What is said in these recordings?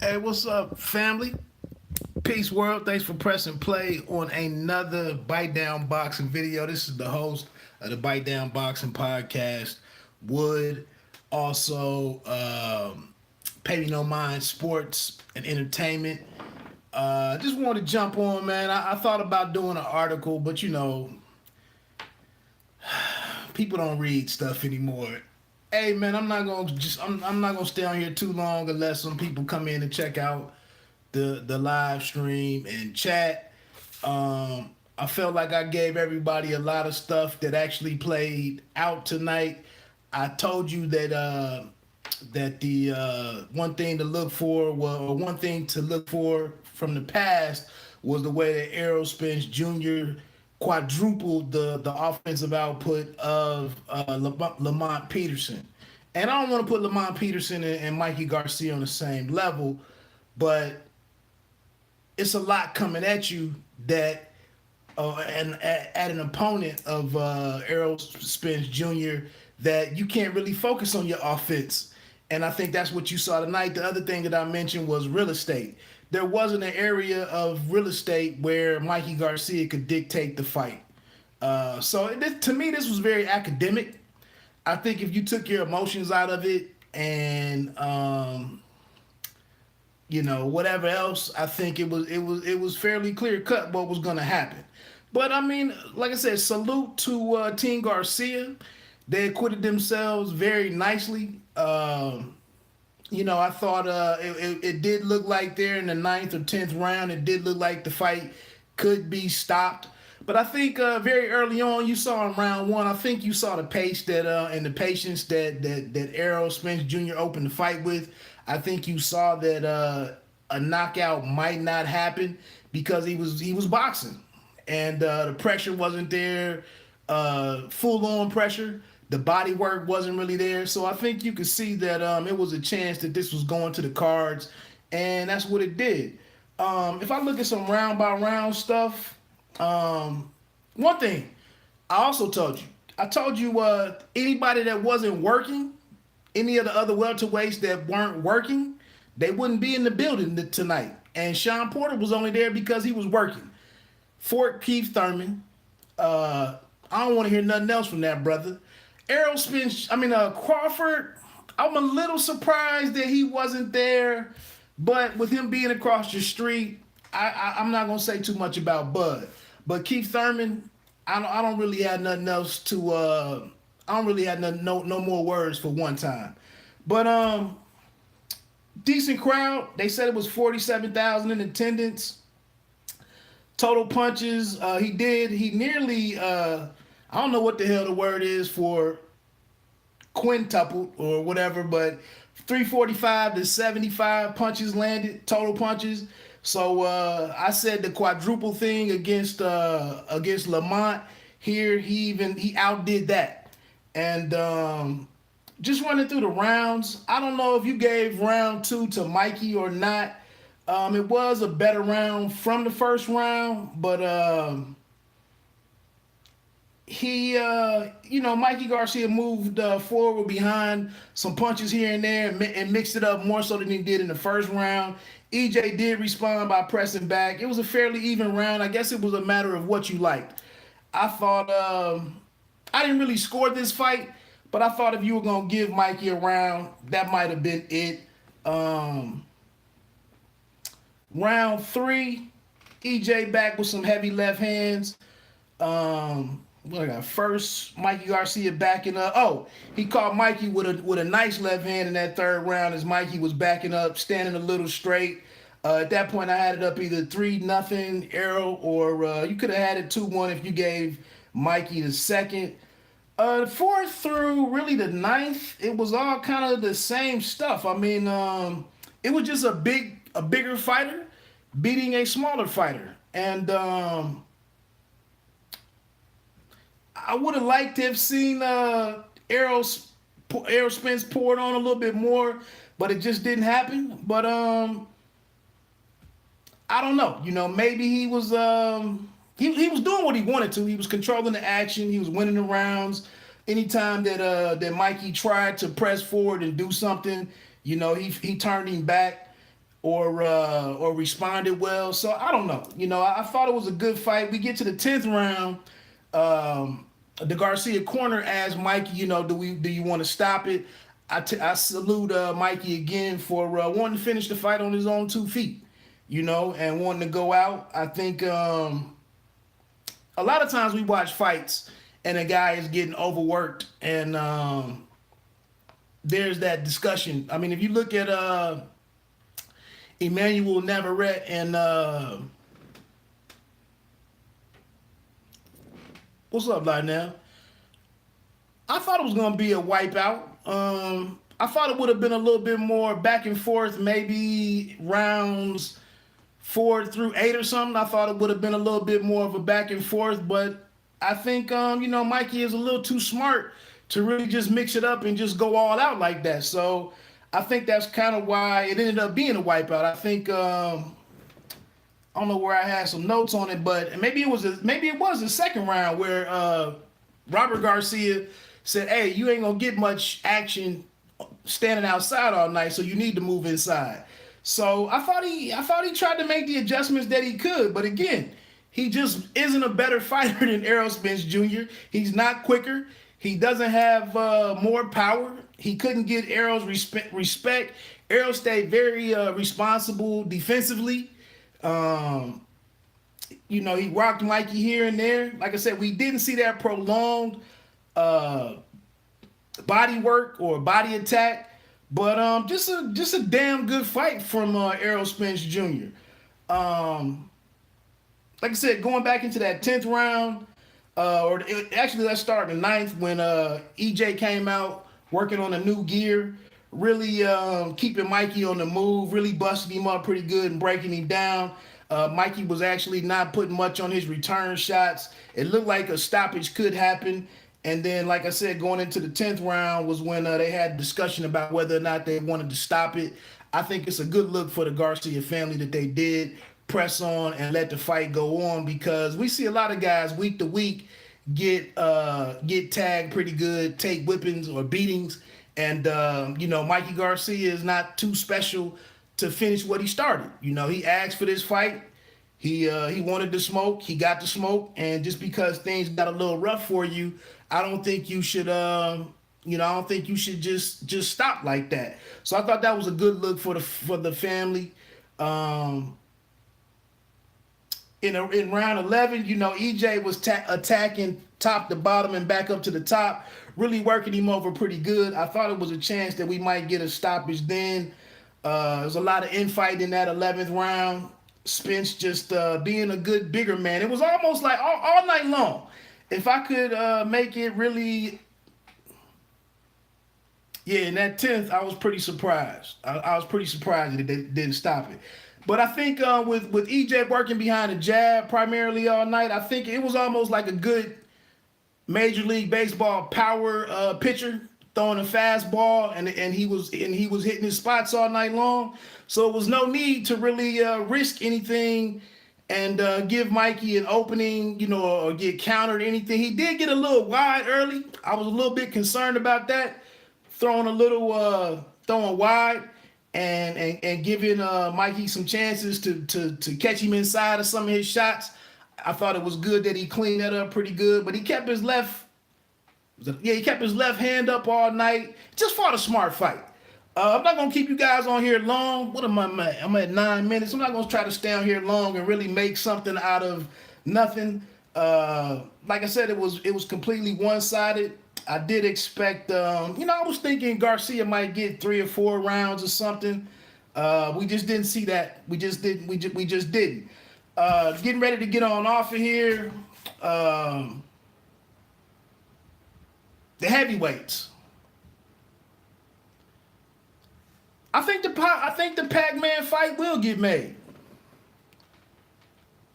Hey, what's up, family? Peace, world. Thanks for pressing play on another Bite Down Boxing video. This is the host of the Bite Down Boxing podcast, Wood. Also, pay me no mind, sports and entertainment. Just wanted to jump on, man. I thought about doing an article, but people don't read stuff anymore. Hey, man, I'm not gonna stay on here too long unless some people come in and check out the live stream and chat. I felt like I gave everybody a lot of stuff that actually played out tonight. I told you that the one thing to look for, well, one thing to look for from the past was the way that Errol Spence Jr. quadrupled the offensive output of Lamont Peterson. And I don't want to put Lamont Peterson and Mikey Garcia on the same level, but it's a lot coming at you that and at an opponent of Errol Spence Jr. that you can't really focus on your offense. And I think that's what you saw tonight. The other thing that I mentioned was real estate. There wasn't an area of real estate where Mikey Garcia could dictate the fight. To me, this was very academic. I think if you took your emotions out of it and whatever else, I think it was fairly clear cut what was going to happen. But I mean, like I said, salute to Team Garcia. They acquitted themselves very nicely. I thought it did look like there in the ninth or 10th round, it did look like the fight could be stopped. But I think very early on, you saw in round one, I think you saw the pace that and the patience that Errol Spence Jr. opened the fight with. I think you saw that a knockout might not happen because he was boxing, and the pressure wasn't there, full on pressure. The body work wasn't really there, so I think you could see that it was a chance that this was going to the cards, and that's what it did. If I look at some round by round stuff, one thing I also told you, anybody that wasn't working, any of the other welterweights that weren't working, they wouldn't be in the building tonight. And Sean Porter was only there because he was working. Fort Keith Thurman. I don't want to hear nothing else from that brother. Crawford. I'm a little surprised that he wasn't there, but with him being across the street, I'm not gonna say too much about Bud. But Keith Thurman, I don't really have nothing else to. I don't really have no more words for one time. But decent crowd. They said it was 47,000 in attendance. Total punches. He nearly. I don't know what the hell the word is for quintuple or whatever, but 345 to 75 punches landed, total punches. So I said the quadruple thing against Lamont here. He outdid that, and just running through the rounds. I don't know if you gave round two to Mikey or not. It was a better round from the first round, but Mikey Garcia moved forward behind some punches here and there and mixed it up more so than he did in the first round. EJ did respond by pressing back. It was a fairly even round. I guess it was a matter of what you liked. I thought I didn't really score this fight, but I thought if you were going to give Mikey a round, that might have been it. Round three, EJ back with some heavy left hands. What I got first, Mikey Garcia backing up. Oh, he caught Mikey with a nice left hand in that third round as Mikey was backing up, standing a little straight. At that point, I had it up either 3-0 Errol, or you could have had it 2-1 if you gave Mikey the second. The fourth through really the ninth, it was all kind of the same stuff. I mean, it was just a bigger fighter beating a smaller fighter, and I would have liked to have seen Errol Spence poured on a little bit more, but it just didn't happen. But I don't know. Maybe he was he was doing what he wanted to. He was controlling the action. He was winning the rounds. Anytime that Mikey tried to press forward and do something, he turned him back. or responded well. So I don't know. I thought it was a good fight. We get to the 10th round. The Garcia corner asked Mikey, do you want to stop it? I salute Mikey again for wanting to finish the fight on his own 2 feet, and wanting to go out. I think a lot of times we watch fights and a guy is getting overworked, and there's that discussion. I mean, if you look at Emmanuel Navarrete and what's up, Lionel? I thought it was going to be a wipeout. I thought it would have been a little bit more back and forth, maybe rounds 4 through 8 or something. I thought it would have been a little bit more of a back and forth, but I think, Mikey is a little too smart to really just mix it up and just go all out like that. So I think that's kind of why it ended up being a wipeout. I think, I don't know where I had some notes on it, but maybe it was the second round where Robert Garcia said, "Hey, you ain't gonna get much action standing outside all night, so you need to move inside." So I thought he tried to make the adjustments that he could, but again, he just isn't a better fighter than Errol Spence Jr. He's not quicker. He doesn't have more power. He couldn't get Errol's respect. Errol stayed very responsible defensively. He rocked Mikey here and there. Like I said, we didn't see that prolonged body work or body attack, but just a damn good fight from Errol Spence Jr. Like I said, going back into that 10th round, actually let's start in the 9th when EJ came out working on a new gear, really keeping Mikey on the move, really busting him up pretty good and breaking him down. Mikey was actually not putting much on his return shots. It looked like a stoppage could happen. And then, like I said, going into the 10th round was when they had a discussion about whether or not they wanted to stop it. I think it's a good look for the Garcia family that they did press on and let the fight go on, because we see a lot of guys week to week get tagged pretty good, take whippings or beatings. And, Mikey Garcia is not too special to finish what he started. He asked for this fight. He wanted the smoke. He got the smoke. And just because things got a little rough for you, I don't think you should, I don't think you should just stop like that. So I thought that was a good look for the family. In round 11, EJ was attacking top to bottom and back up to the top, really working him over pretty good. I thought it was a chance that we might get a stoppage then. There was a lot of infight in that 11th round. Spence just being a good, bigger man. It was almost like all night long. If I could make it really... Yeah, in that 10th, I was pretty surprised. I was pretty surprised that they didn't stop it. But I think with EJ working behind the jab primarily all night, I think it was almost like a good Major League Baseball power pitcher throwing a fastball, and he was hitting his spots all night long. So it was no need to really risk anything and give Mikey an opening, or get countered or anything. He did get a little wide early. I was a little bit concerned about that, throwing wide and giving Mikey some chances to catch him inside of some of his shots. I thought it was good that he cleaned that up pretty good, but he kept his left hand up all night. Just fought a smart fight. I'm not going to keep you guys on here long. What am I at? I'm at 9 minutes. I'm not going to try to stay on here long and really make something out of nothing. Like I said, it was completely one-sided. I did expect, I was thinking Garcia might get 3 or 4 rounds or something. We just didn't see that. We just didn't. Getting ready to get on off of here. The heavyweights. I think the Pac-Man fight will get made.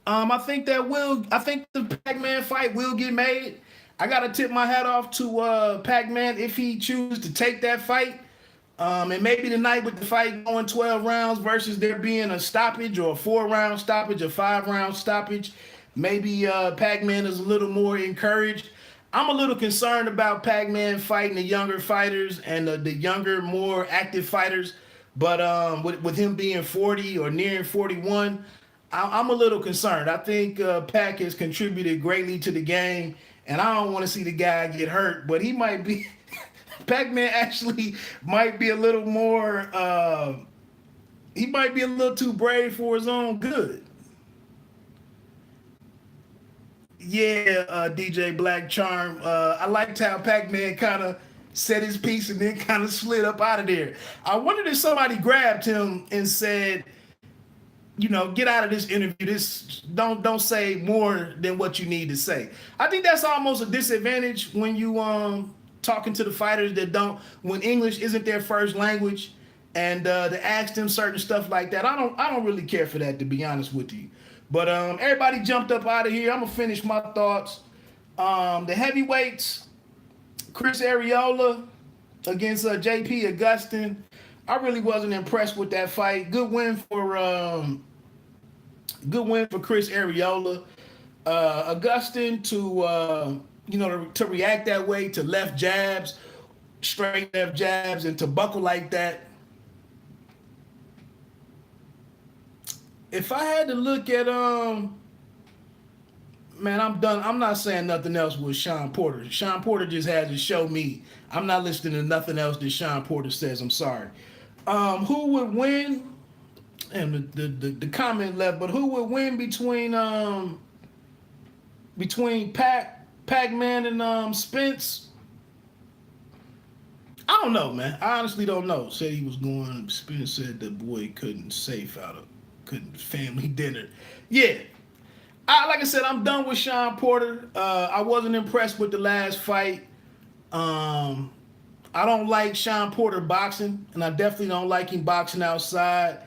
I think the Pac-Man fight will get made. I gotta tip my hat off to Pac-Man if he chooses to take that fight. And maybe tonight with the fight going 12 rounds versus there being a stoppage or a 4-round stoppage, a 5-round stoppage, maybe Pac-Man is a little more encouraged. I'm a little concerned about Pac-Man fighting the younger fighters and the younger, more active fighters. But with him being 40 or nearing 41, I'm a little concerned. I think Pac has contributed greatly to the game, and I don't want to see the guy get hurt. But he might be, Pac-Man actually might be a little more. He might be a little too brave for his own good. Yeah, DJ Black Charm. I liked how Pac-Man kind of said his piece and then kind of slid up out of there. I wondered if somebody grabbed him and said, get out of this interview. This don't say more than what you need to say. I think that's almost a disadvantage when you talking to the fighters that don't, when English isn't their first language, and to ask them certain stuff like that. I don't really care for that, to be honest with you. But everybody jumped up out of here. I'm gonna finish my thoughts. The heavyweights, Chris Arreola against JP Augustin. I really wasn't impressed with that fight. Good win for Chris Arreola. Augustin to react that way to left jabs, straight left jabs, and to buckle like that. If I had to look at man, I'm done. I'm not saying nothing else with Sean Porter. Sean Porter just had to show me. I'm not listening to nothing else that Sean Porter says. I'm sorry. Who would win? And the comment left, but who would win between Pac-Man and Spence? I don't know, man. I honestly don't know. Said he was going. Spence said the boy couldn't family dinner. Yeah. Like I said, I'm done with Sean Porter. I wasn't impressed with the last fight. I don't like Sean Porter boxing, and I definitely don't like him boxing outside.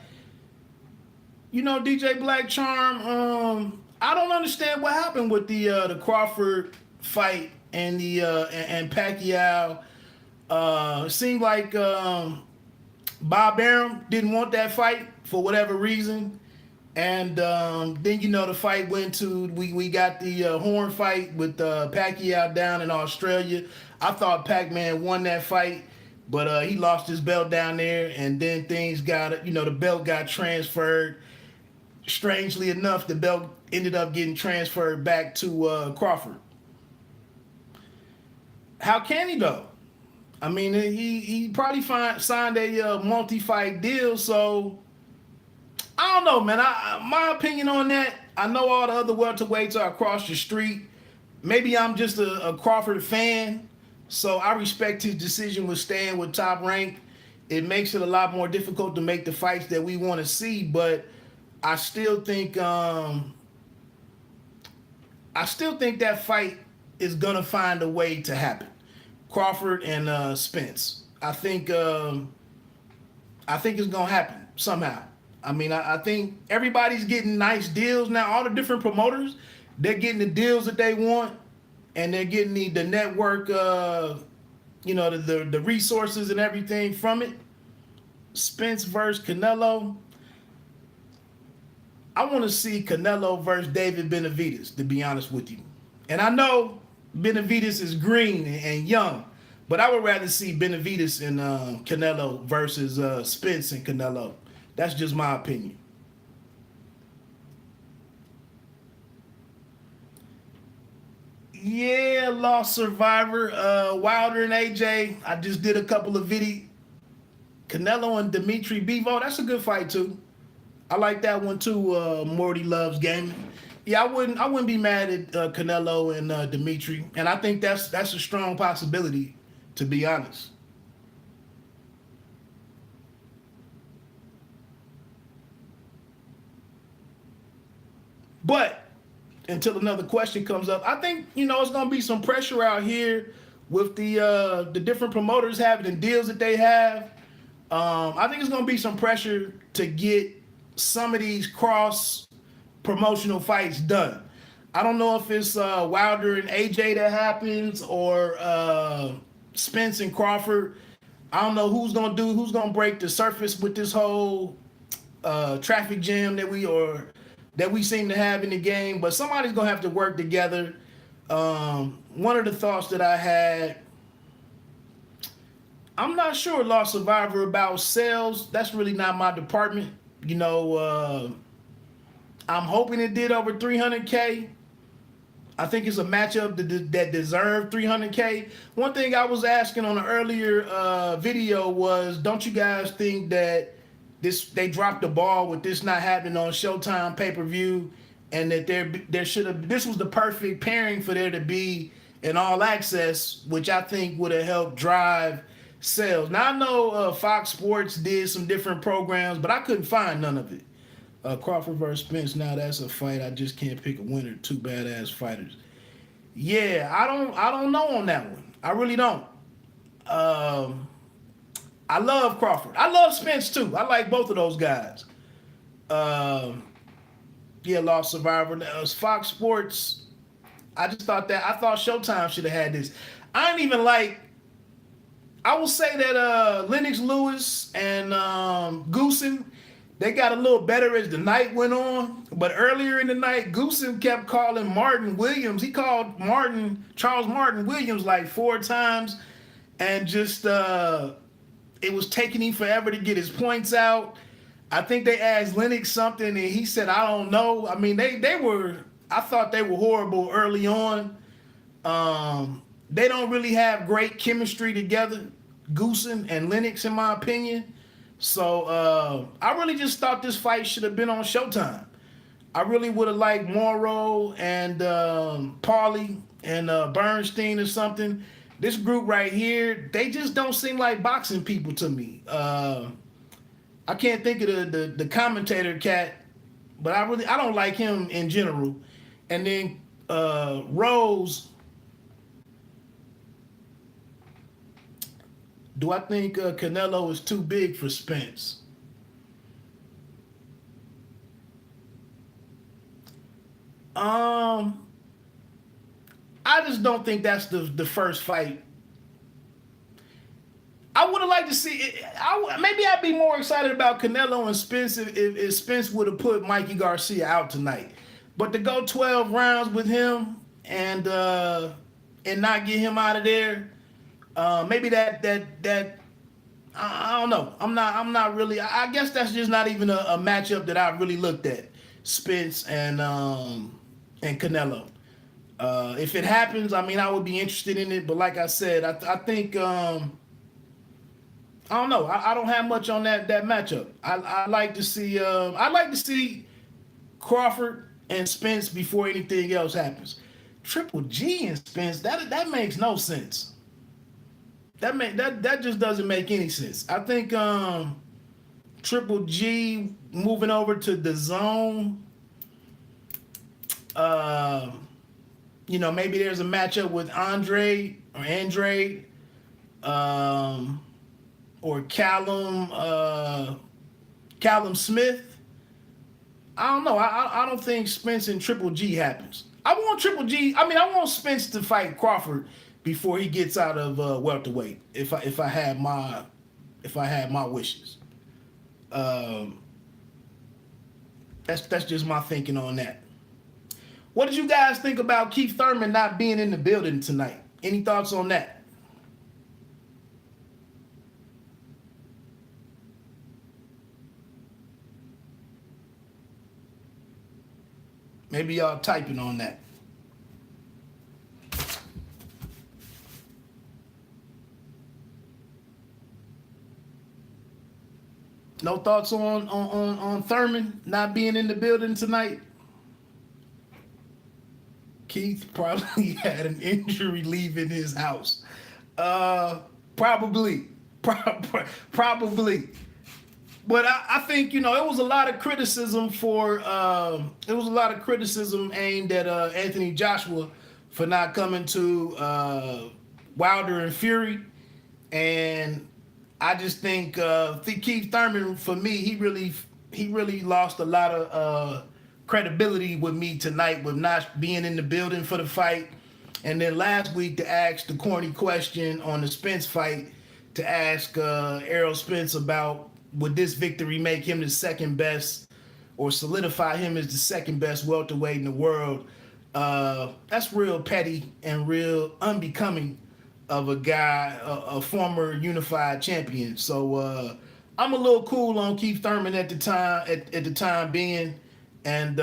DJ Black Charm. I don't understand what happened with the Crawford fight and the and Pacquiao. It seemed like Bob Arum didn't want that fight for whatever reason. And then, the fight went to, we got the Horn fight with Pacquiao down in Australia. I thought Pac-Man won that fight, but he lost his belt down there. And then things got, the belt got transferred. Strangely enough, the belt ended up getting transferred back to Crawford. How can he, though? I mean, he probably signed a multi-fight deal, so I don't know, man. My opinion on that, I know all the other welterweights are across the street. Maybe I'm just a Crawford fan, so I respect his decision with staying with Top Rank. It makes it a lot more difficult to make the fights that we want to see, but I still think that fight is gonna find a way to happen. Crawford and Spence. I think it's gonna happen somehow. I mean, I think everybody's getting nice deals now. All the different promoters, they're getting the deals that they want, and they're getting the network, the resources and everything from it. Spence versus Canelo. I want to see Canelo versus David Benavidez, to be honest with you. And I know Benavidez is green and young, but I would rather see Benavidez and Canelo versus Spence and Canelo. That's just my opinion. Yeah, Lost Survivor, Wilder and AJ. I just did a couple of videos. Canelo and Dimitri Bivol. That's a good fight too. I like that one too. Morty Loves Gaming. Yeah, I wouldn't be mad at Canelo and Dimitri, and I think that's a strong possibility, to be honest. But until another question comes up, I think it's gonna be some pressure out here with the different promoters having the deals that they have. I think it's gonna be some pressure to get some of these cross promotional fights done. I don't know if it's Wilder and AJ that happens or Spence and Crawford. I don't know who's gonna break the surface with this whole traffic jam that we seem to have in the game. But somebody's gonna have to work together. One of the thoughts that I had, I'm not sure, Lost Survivor, about sales. That's really not my department. You know, I'm hoping it did over 300K. I think it's a matchup that deserved 300K. One thing I was asking on an earlier video was, don't you guys think that they dropped the ball with this not happening on Showtime pay-per-view, and that there should have, this was the perfect pairing for there to be an All Access, which I think would have helped drive sales. Now I know Fox Sports did some different programs, but I couldn't find none of it. Crawford versus Spence. Now that's a fight I just can't pick a winner. Two badass fighters. Yeah, I don't know on that one. I really don't. I love Crawford. I love Spence too. I like both of those guys. Yeah, Lost Survivor. Fox Sports. I thought Showtime should have had this. I ain't even like. I will say that Lennox Lewis and Goosen, they got a little better as the night went on. But earlier in the night, Goosen kept calling Martin Williams. He called Charles Martin Williams like 4 times, and just it was taking him forever to get his points out. I think they asked Lennox something, and he said, "I don't know." I mean, they were. I thought they were horrible early on. They don't really have great chemistry together, Goosen and Lennox, in my opinion. So I really just thought this fight should have been on Showtime. I really would have liked Morrow and Paulie and Bernstein or something. This group right here, they just don't seem like boxing people to me. I can't think of the commentator cat, but I don't like him in general. And then Rose. Do I think Canelo is too big for Spence? I just don't think that's the first fight. I would have liked to see it. Maybe I'd be more excited about Canelo and Spence if Spence would have put Mikey Garcia out tonight. But to go 12 rounds with him and not get him out of there. Maybe that I don't know. I'm not really. I guess that's just not even a matchup that I really looked at. Spence and Canelo. If it happens, I mean, I would be interested in it. But like I said, I think I don't know. I don't have much on that matchup. I like to see. I like to see Crawford and Spence before anything else happens. Triple G and Spence. That makes no sense. That just doesn't make any sense. I think Triple G moving over to the zone. Maybe there's a matchup with Andre or Callum Smith. I don't know. I don't think Spence and Triple G happens. I want Triple G. I mean, I want Spence to fight Crawford before he gets out of welterweight. If I had my wishes. That's just my thinking on that. What did you guys think about Keith Thurman not being in the building tonight? Any thoughts on that? Maybe y'all typing on that. No thoughts on Thurman not being in the building tonight? Keith probably had an injury leaving his house. Probably. But I think, it was a lot of criticism aimed at Anthony Joshua for not coming to Wilder and Fury. And I just think Keith Thurman, for me, he really lost a lot of credibility with me tonight with not being in the building for the fight. And then last week to ask the corny question on the Spence fight, to ask Errol Spence about would this victory make him the second best or solidify him as the second best welterweight in the world. That's real petty and real unbecoming of a guy, a former unified champion. So I'm a little cool on Keith Thurman at the time, at the time being, and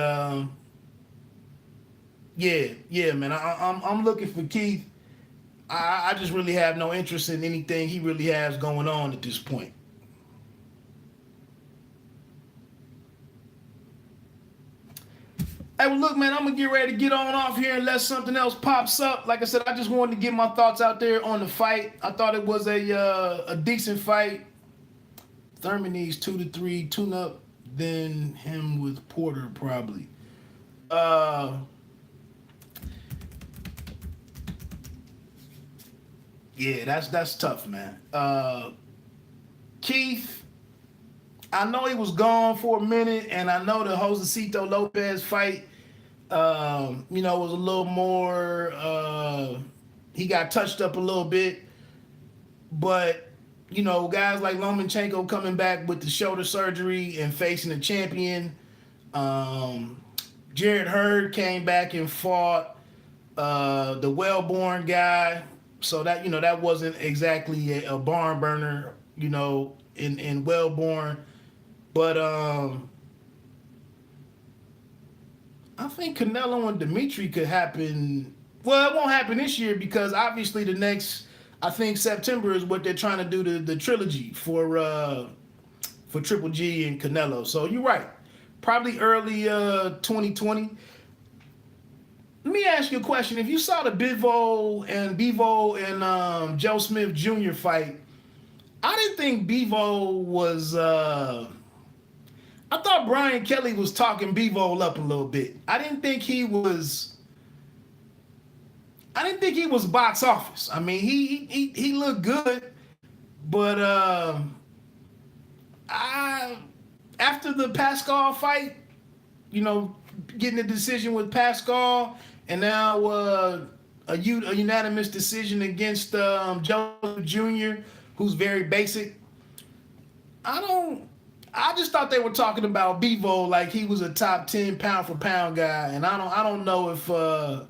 yeah, man, I'm looking for Keith. I just really have no interest in anything he really has going on at this point. Hey, well, look, man, I'm gonna get ready to get on off here unless something else pops up. Like I said, I just wanted to get my thoughts out there on the fight. I thought it was a decent fight. Thurman needs 2 to 3 tune-up, then him with Porter probably. Yeah, that's tough, man. Keith, I know he was gone for a minute, and I know the Josecito Lopez fight, was a little more. He got touched up a little bit, but guys like Lomachenko coming back with the shoulder surgery and facing a champion. Jared Hurd came back and fought the Wellborn guy, so that wasn't exactly a barn burner, in Wellborn. But I think Canelo and Dimitri could happen. Well, it won't happen this year because obviously the next, I think September is what they're trying to do the trilogy for Triple G and Canelo. So you're right, probably early 2020. Let me ask you a question. If you saw the Bivol and Joe Smith Jr. fight, I didn't think Bivol was. I thought Brian Kelly was talking Bivol up a little bit. I didn't think he was box office. I mean, he looked good, but after the Pascal fight, getting a decision with Pascal, and now a unanimous decision against Joe Jr., who's very basic. I just thought they were talking about Bivol like he was a top 10 pound for pound guy, and I don't know if I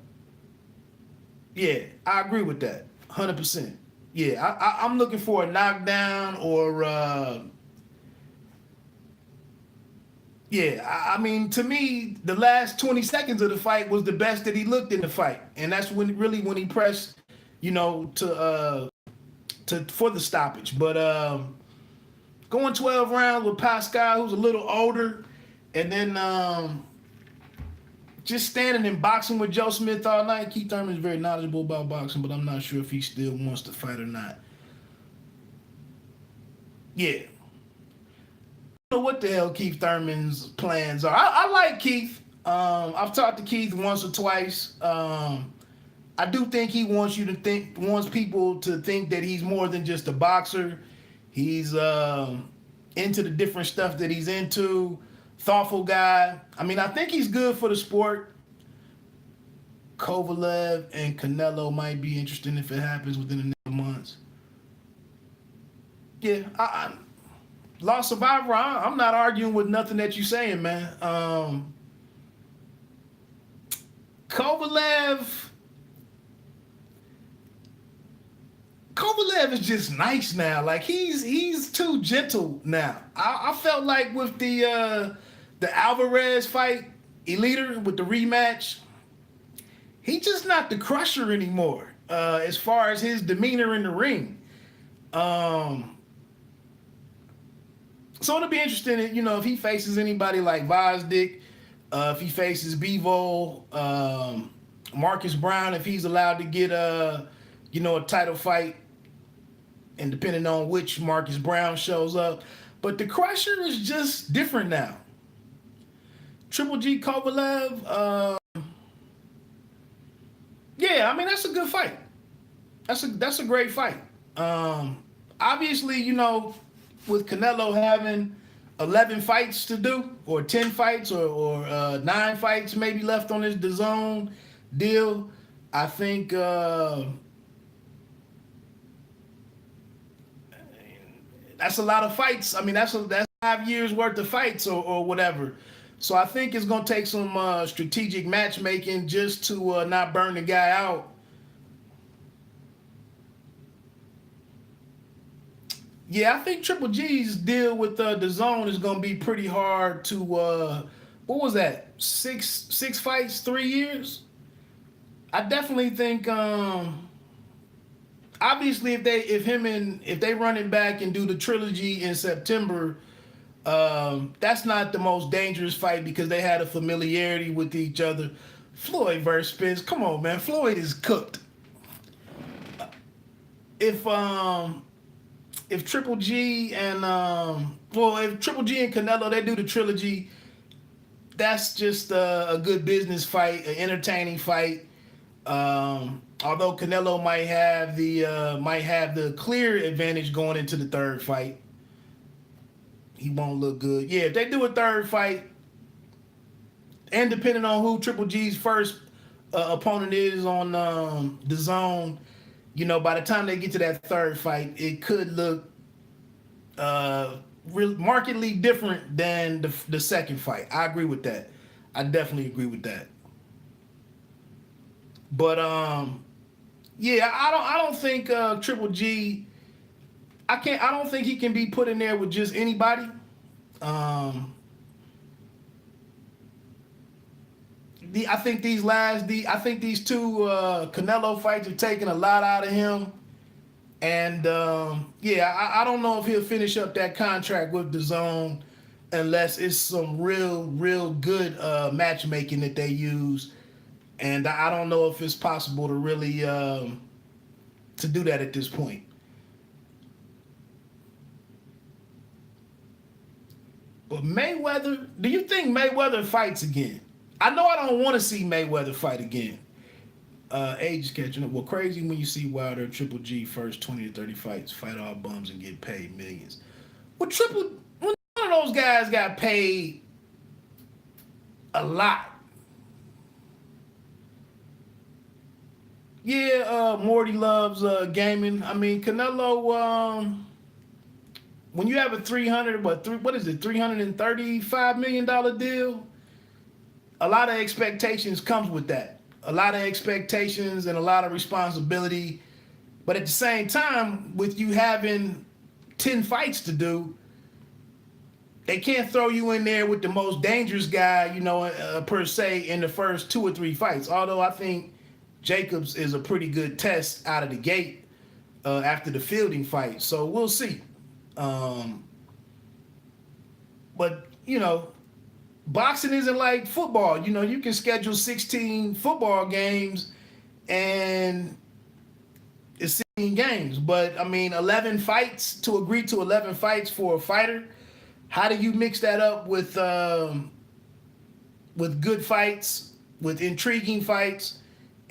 agree with that 100%. Yeah, I'm looking for a knockdown or I mean, to me, the last 20 seconds of the fight was the best that he looked in the fight, and that's when he pressed, for the stoppage. But going 12 rounds with Pascal, who's a little older, and then just standing and boxing with Joe Smith all night. Keith Thurman is very knowledgeable about boxing, but I'm not sure if he still wants to fight or not. Yeah. I don't know what the hell Keith Thurman's plans are. I like Keith. I've talked to Keith once or twice. I do think he wants people to think that he's more than just a boxer. He's into the different stuff that he's into. Thoughtful guy. I mean, I think he's good for the sport. Kovalev and Canelo might be interesting if it happens within the next months. Yeah, I Lost Survivor, I'm not arguing with nothing that you're saying, man. Kovalev is just nice now. Like he's too gentle now. I felt like with the Alvarez fight, Eliter with the rematch, he's just not the crusher anymore. As far as his demeanor in the ring. So it'll be interesting, if he faces anybody like Vazdik, if he faces Bivol, Marcus Brown, if he's allowed to get a title fight, and depending on which Marcus Brown shows up. But the crusher is just different now. Triple G Kovalev, yeah, I mean, that's a good fight. That's a great fight. Obviously, with Canelo having 11 fights to do, or 10 fights, or 9 fights maybe left on his DAZN deal, I think that's a lot of fights. I mean, that's 5 years worth of fights or whatever. So I think it's going to take some strategic matchmaking just to not burn the guy out. Yeah, I think Triple G's deal with the zone is gonna be pretty hard to. What was that? Six fights, 3 years. I definitely think. Obviously, if they run it back and do the trilogy in September, that's not the most dangerous fight because they had a familiarity with each other. Floyd versus Spence. Come on, man. Floyd is cooked. If um if Triple G and if Triple G and Canelo they do the trilogy, that's just a good business fight, an entertaining fight. Although Canelo might have the clear advantage going into the third fight, he won't look good. Yeah, if they do a third fight, and depending on who Triple G's first opponent is on the zone, by the time they get to that third fight, it could look markedly different than the second fight. I agree with that. I definitely agree with that. But yeah, I don't think Triple G. I don't think he can be put in there with just anybody. Um, I think these two Canelo fights are taking a lot out of him. And yeah, I don't know if he'll finish up that contract with the zone unless it's some real good matchmaking that they use. And I don't know if it's possible to really to do that at this point. But Mayweather, do you think Mayweather fights again? I know I don't want to see Mayweather fight again. Age is catching up. Well, crazy when you see Wilder, Triple G first 20 to 30 fights, fight all bums and get paid millions. Well, when one of those guys got paid a lot. Yeah, Morty loves gaming. I mean, Canelo. When you have a 300, what is it, $335 million deal? A lot of expectations comes with that. A lot of expectations and a lot of responsibility. But at the same time, with you having 10 fights to do, they can't throw you in there with the most dangerous guy, per se, in the first 2 or 3 fights. Although I think Jacobs is a pretty good test out of the gate after the Fielding fight. So we'll see. But, boxing isn't like football. You can schedule 16 football games and it's 16 games. But, I mean, 11 fights, to agree to 11 fights for a fighter, how do you mix that up with good fights, with intriguing fights,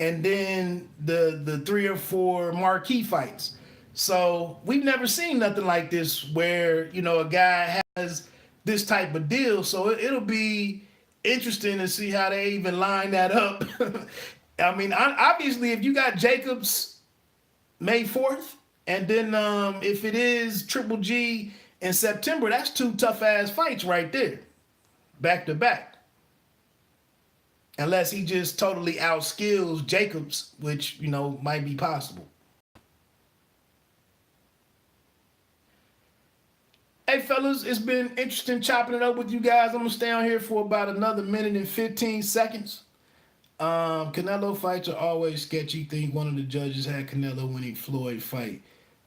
and then the 3 or 4 marquee fights? So we've never seen nothing like this where, a guy has this type of deal. So it'll be interesting to see how they even line that up. I mean, obviously, if you got Jacobs May 4th, and then if it is Triple G in September, that's 2 tough-ass fights right there, back to back. Unless he just totally outskills Jacobs, which, might be possible. Hey, fellas, it's been interesting chopping it up with you guys. I'm going to stay on here for about another minute and 15 seconds. Canelo fights are always sketchy. Think one of the judges had Canelo winning Floyd fight.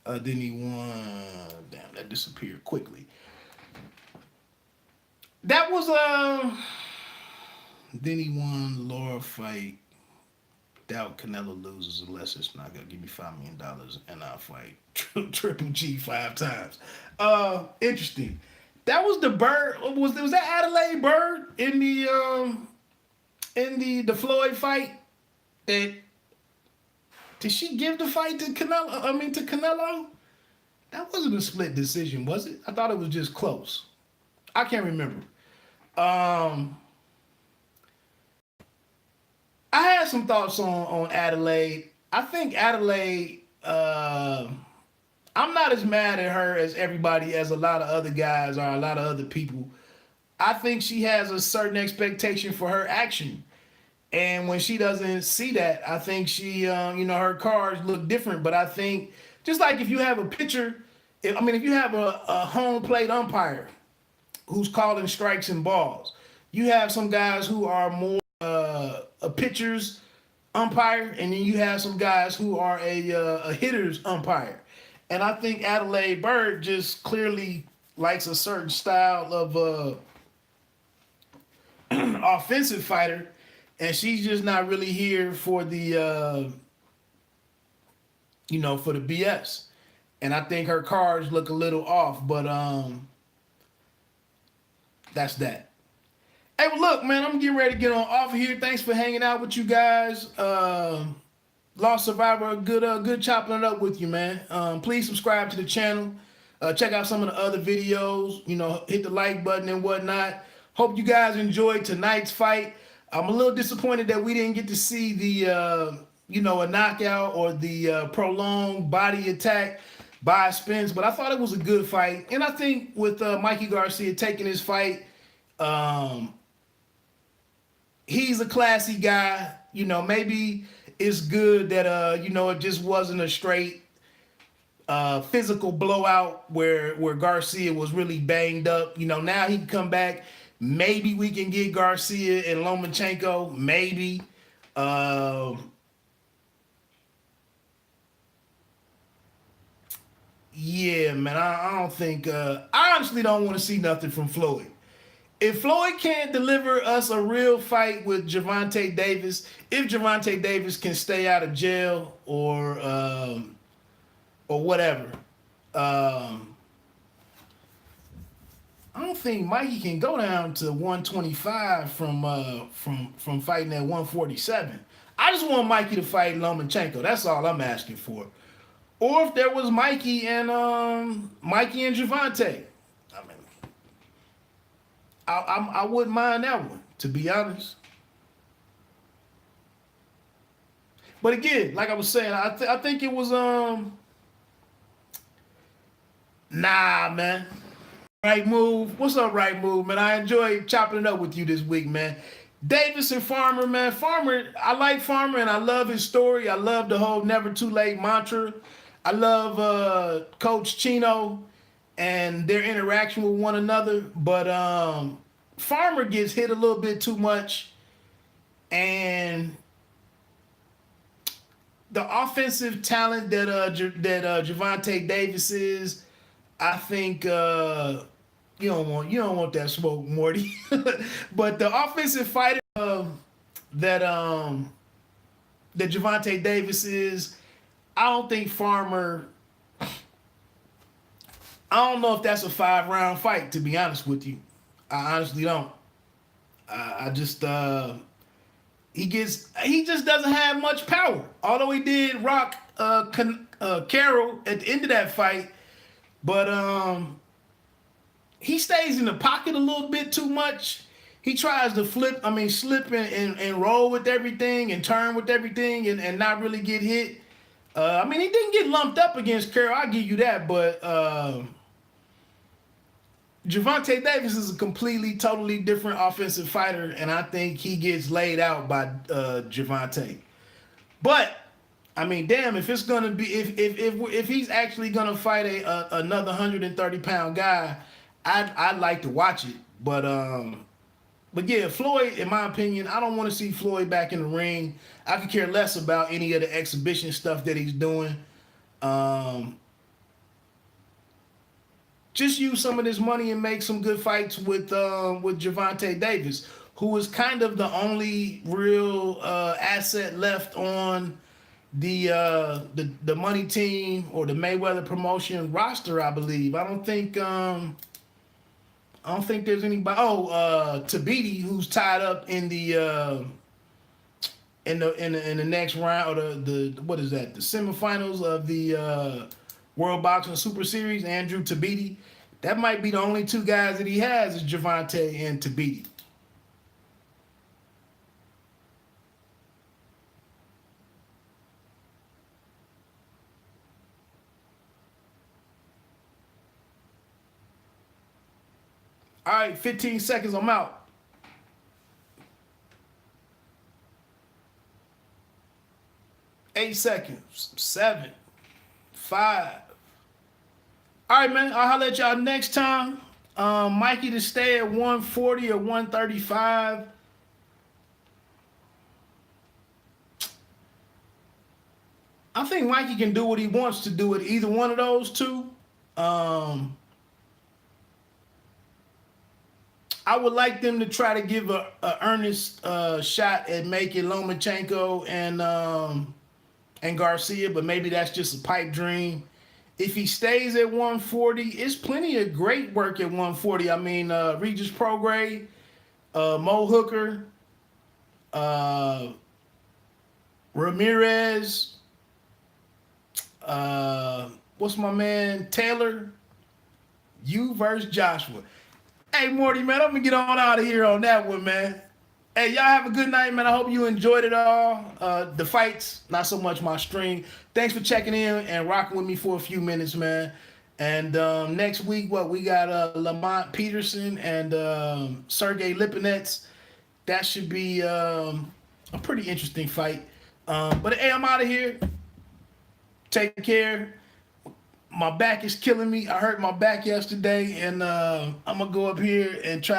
Then he won. Damn, that disappeared quickly. That was Then he won Laura fight. Doubt Canelo loses unless it's not gonna give me $5 million and I'll fight Triple G 5 times. Interesting. That was the Bird. Was that Adelaide Bird in the Floyd fight? Did she give the fight to Canelo? I mean, to Canelo? That wasn't a split decision, was it? I thought it was just close. I can't remember. I had some thoughts on Adelaide. I think Adelaide, I'm not as mad at her as everybody, as a lot of other guys or a lot of other people. I think she has a certain expectation for her action. And when she doesn't see that, I think she, her cards look different. But I think, just like if you have a pitcher if you have a home plate umpire who's calling strikes and balls, you have some guys who are more a pitcher's umpire, and then you have some guys who are a hitter's umpire. And I think Adelaide Bird just clearly likes a certain style of offensive fighter, and she's just not really here for the for the BS. And I think her cards look a little off, but that's that. Hey, well, look, man, I'm getting ready to get on off of here. Thanks for hanging out with you guys. Lost Survivor, good chopping it up with you, man. Please subscribe to the channel. Check out some of the other videos. Hit the like button and whatnot. Hope you guys enjoyed tonight's fight. I'm a little disappointed that we didn't get to see the a knockout or the prolonged body attack by Spence, but I thought it was a good fight. And I think with Mikey Garcia taking his fight, he's a classy guy. Maybe it's good that it just wasn't a straight physical blowout where Garcia was really banged up. Now he can come back. Maybe we can get Garcia and Lomachenko. Maybe. Yeah, man, I don't think. I honestly don't want to see nothing from Floyd. If Floyd can't deliver us a real fight with Gervonta Davis, if Gervonta Davis can stay out of jail or whatever, I don't think Mikey can go down to 125 from fighting at 147. I just want Mikey to fight Lomachenko. That's all I'm asking for. Or if there was Mikey and Gervonta. I mean, I wouldn't mind that one, to be honest. But again, like I was saying, I think it was nah, man. Right Move. What's up, Right Move, man? I enjoyed chopping it up with you this week, man. Davis and Farmer, man. Farmer, I like Farmer and I love his story. I love the whole never too late mantra. I love Coach Chino and their interaction with one another. But Farmer gets hit a little bit too much. And the offensive talent that Gervonta Davis is, I think you don't want that smoke, Morty. But the offensive fighter that Gervonta Davis is, I don't think Farmer. I don't know if that's a 5-round fight, to be honest with you. I honestly don't. I just he just doesn't have much power. Although he did rock Carroll at the end of that fight. But he stays in the pocket a little bit too much. He tries to slip and roll with everything and turn with everything and not really get hit. He didn't get lumped up against Carroll, I'll give you that, but Gervonta Davis is a completely, totally different offensive fighter, and I think he gets laid out by Gervonta. But damn, if it's gonna be if he's actually gonna fight another 130-pound guy, I'd like to watch it. But yeah, Floyd, in my opinion, I don't want to see Floyd back in the ring. I could care less about any of the exhibition stuff that he's doing. Just use some of this money and make some good fights with Gervonta Davis, who is kind of the only real asset left on the money team or the Mayweather promotion roster, I believe. I don't think there's anybody. Tabiti, who's tied up in the next round, or the what is that? The semifinals of the World Boxing Super Series. Andrew Tabiti. That might be the only two guys that he has is Gervonta and Tabiti. All right, 15 seconds, I'm out. 8 seconds. 7, 5, All right, man. I'll holler at y'all next time. Mikey to stay at 140 or 135. I think Mikey can do what he wants to do at either one of those two. I would like them to try to give a earnest shot at making Lomachenko and Garcia, but maybe that's just a pipe dream. If he stays at 140, it's plenty of great work at 140. I mean, Regis Prograis, Mo Hooker, Ramirez, what's my man, Taylor, you versus Joshua. Hey, Morty, man, I'm going to get on out of here on that one, man. Hey, y'all have a good night, man. I hope you enjoyed it all. The fights, not so much my stream. Thanks for checking in and rocking with me for a few minutes, man. And next week, we got Lamont Peterson and Sergey Lipinets. That should be a pretty interesting fight. But hey, I'm out of here. Take care. My back is killing me. I hurt my back yesterday, and I'm going to go up here and try